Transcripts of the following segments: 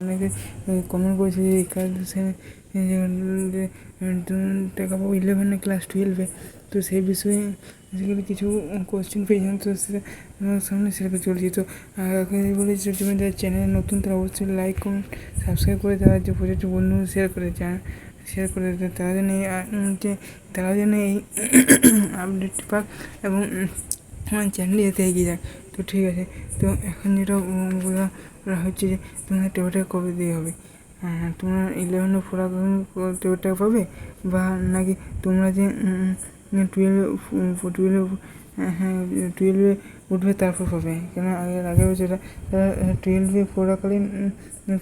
অনেকে কমেন্ট করেছে যে একাদশ শ্রেণী টাকা পাবো 11 ক্লাস 12-এ। তো সেই বিষয়ে আজকাল কিছু কোশ্চেন পেয়েছিলাম, তো আমার সামনে সেটা চলছি। তো বলেছি তুমি যারা চ্যানেলে নতুন তারা অবশ্যই লাইক কমেন্ট সাবস্ক্রাইব করে দেওয়ার যে প্রজেক্ট বন্ধু শেয়ার করে তারা যেন এই আপডেট পাক এবং আমার চ্যানেলে যাতে এগিয়ে যায়। তো ঠিক আছে, তো এখন যেটা বলা হচ্ছে যে তোমার টেবিলটা কবে দিয়ে হবে, তোমরা 11 পড়াশোনা টেবিলটা পাবে, বা নাকি তোমরা যে টুয়েলভে উঠবে তারপর পাবে। কেন আগের বছর 12-এ পড়াকালীন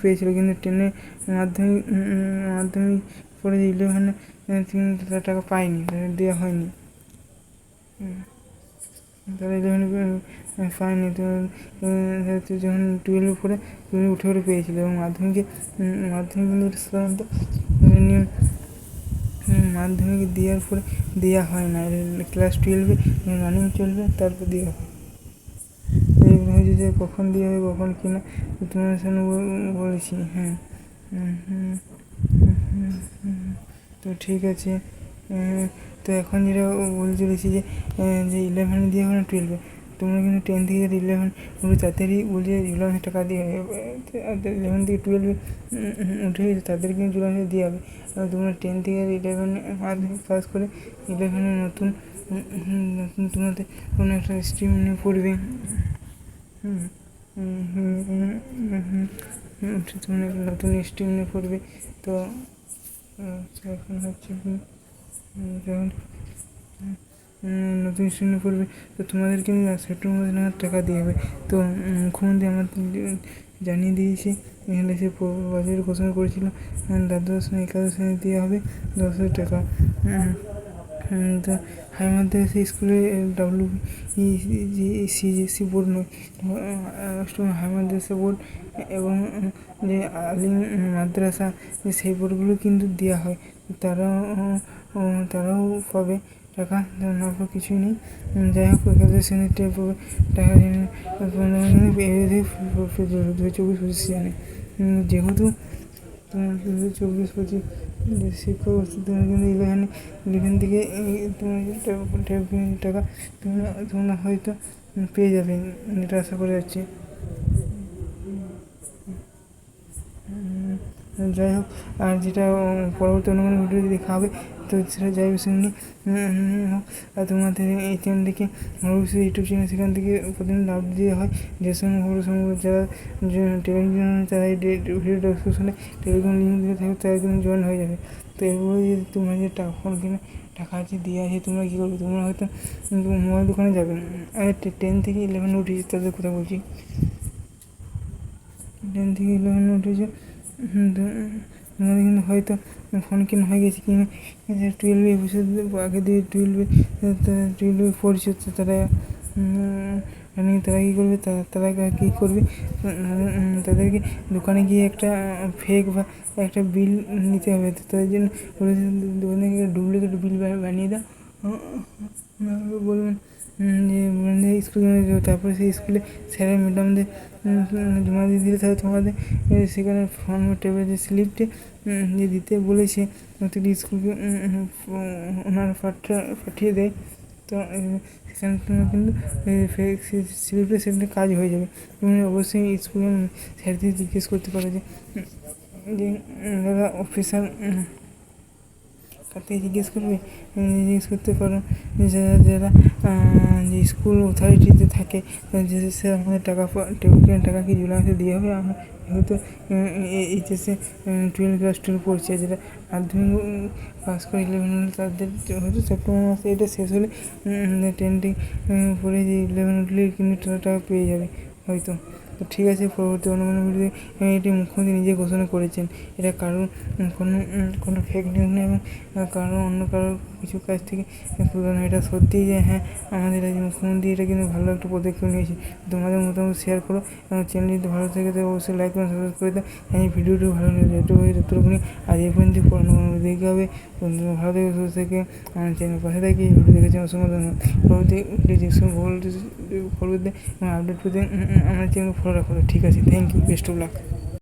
পেয়েছিল, কিন্তু 10-এ মাধ্যমিক পড়ে 11-এ টাকা পায়নি, দেওয়া হয়নি, তারা 11 পায়নি। তো যখন 12 পরে 12 উঠে পেয়েছিল, এবং মাধ্যমিক কিন্তু সাধারণত মাধ্যমিক দেওয়ার পরে দেওয়া হয় না, ক্লাস 12-এ রানিং চলবে তারপর দেওয়া হয়। এইগুলো হয়েছে যে কখন দেওয়া হবে কখন কিনা তোমার সামনে বলেছি। হ্যাঁ, তো ঠিক আছে। তো এখন যেটা বলতে চলেছি যে 11 দিয়ে হবে না 12-এ, তোমরা কিন্তু 10 থেকে 11 তাদেরই বলছে জুলাই টাকা দিয়ে হবে। 11 থেকে 12-এ উঠে গেছে তাদের কিন্তু জুলাই দিয়ে হবে। তোমরা 10 থেকে 11 মাধ্যমিক পাস করে 11-এ নতুন তোমাদের কোনো একটা স্ট্রিম নিয়ে পড়বে, তোমরা নতুন স্ট্রিম নিয়ে পড়বে। তো এখন হচ্ছে যখন নতুন স্ট্রিম নিয়ে পড়বে, তো তোমাদের কিন্তু সেপ্টেম্বর মাসে নাগাদ টাকা দিয়ে হবে। তো মুখ্যমন্ত্রী আমার জানিয়ে দিয়েছে, এখানে সে বাজেট ঘোষণা করেছিল দ্বাদশ শ্রেণী একাদশ শ্রেণী দেওয়া হবে 10,000 টাকা। তো হাই মাদ্রাসা স্কুলে CSC বোর্ড নয়, হাই মাদ্রাসা বোর্ড এবং যে আলিম মাদ্রাসা সেই বোর্ডগুলো কিন্তু দেওয়া হয়, তারাও পাবে টাকা, না কিছুই নেই। যাই হোক একাদশ শ্রেণীতে টাকা 2024-25 সিজনে, যেহেতু 2024-25 শিক্ষাবর্ষে তোমরা কিন্তু 11 থেকে টাকা তোমরা হয়তো পেয়ে যাবে, এটা আশা করে যাচ্ছি। যাই হোক, আর যেটা পরবর্তী অন্য কোনো ভিডিও দেখা হবে, তো সেটা যাই বিষয় নিয়ে হোক। আর তোমাদের এই চ্যানেলটিকে অবশ্যই ইউটিউব চ্যানেল, সেখান থেকে প্রতিদিন আপডেট দেওয়া হয়। যে সময় যারা টেলিগ্রাম তারা এই ভিডিও ডেসক্রিপশনে টেলিগ্রাম লিঙ্ক দিয়ে থাকবে, তারা কিন্তু জয়েন হয়ে যাবে। তো এরপরে যদি তোমরা যে ফোন কিনে টাকা আছে দেওয়া আছে, তোমরা কী করবে, তোমরা হয়তো মোবাইল দোকানে যাবে। আর 10 থেকে 11 উঠেছে তাদের কথা বলছি, 10 থেকে 11 উঠেছে, তোমাদের কিন্তু হয়তো ফোন কেনা হয়ে গেছে, কিনে 12-এ বসে আগে দিয়ে 12-এ পড়ছে, তো তারা কী করবে, তাদেরকে দোকানে গিয়ে একটা ফেক বা একটা বিল নিতে হবে। তো তাদের জন্য দোকানে গিয়ে ডুপ্লিকেট বিল বানিয়ে দাও, বলবেন যে স্কুলে, তারপরে সেই স্কুলে স্যারের ম্যাডামদের জমা দিয়ে দিলে তাহলে তোমাদের সেখানে ফর্ম টেবিলের যে স্লিপটি যে দিতে বলেছে প্রতিটি স্কুলকে ওনারা পাঠিয়ে দেয়। তো সেখানে তোমরা কিন্তু স্লিপে সেখানে কাজ হয়ে যাবে। তুমি অবশ্যই স্কুলে স্যারদের জিজ্ঞেস করতে পারো যে দাদা অফিসার কার থেকে জিজ্ঞেস করতে পারো যারা যে স্কুল অথরিটিতে থাকে, যে স্যার আমাদের টাকা কি জুলাই মাসে দিয়ে হবে। আমরা যেহেতু এইচএসে 12 ক্লাস 12 পড়ছে, যেটা মাধ্যমিক পাস করে 11 তাদের হয়তো সেপ্টেম্বর মাসে এটা শেষ হলে 10 পরে যে 11 উঠলে কিন্তু টাকা পেয়ে যাবে হয়তো। তো ঠিক আছে, পরবর্তী অন্য কোনো ভিডিওতে এটি মুখ্যমন্ত্রী নিজে ঘোষণা করেছেন, এটা কারণ কোনো ফেক নিউজ নেই, এবং অন্য কারো কিছু কাছ থেকে তুলনা। এটা সত্যিই যে হ্যাঁ, আমাদের রাজ্যের মুখ্যমন্ত্রী এটা কিন্তু ভালো একটা পদক্ষেপ নিয়েছে। তোমাদের মতামত শেয়ার করো, এবং চ্যানেলটি যদি ভালো থাকে তো অবশ্যই লাইক এবং সাবস্ক্রাইব করে দাও। এই ভিডিওটি ভালো লাগে যতটুকুনি আজ এই পর্যন্ত কোনো দেখতে হবে। ভালো থেকে সুস্থ থেকে আমার চ্যানেল পাশে থাকি। ভিডিও দেখেছি অসংখ্য ধন্যবাদ। পরবর্তী পরবর্তী এবং আপডেট পেতে আমার চ্যানেল ফলো রাখো। ঠিক আছে, thank you, best of lakh.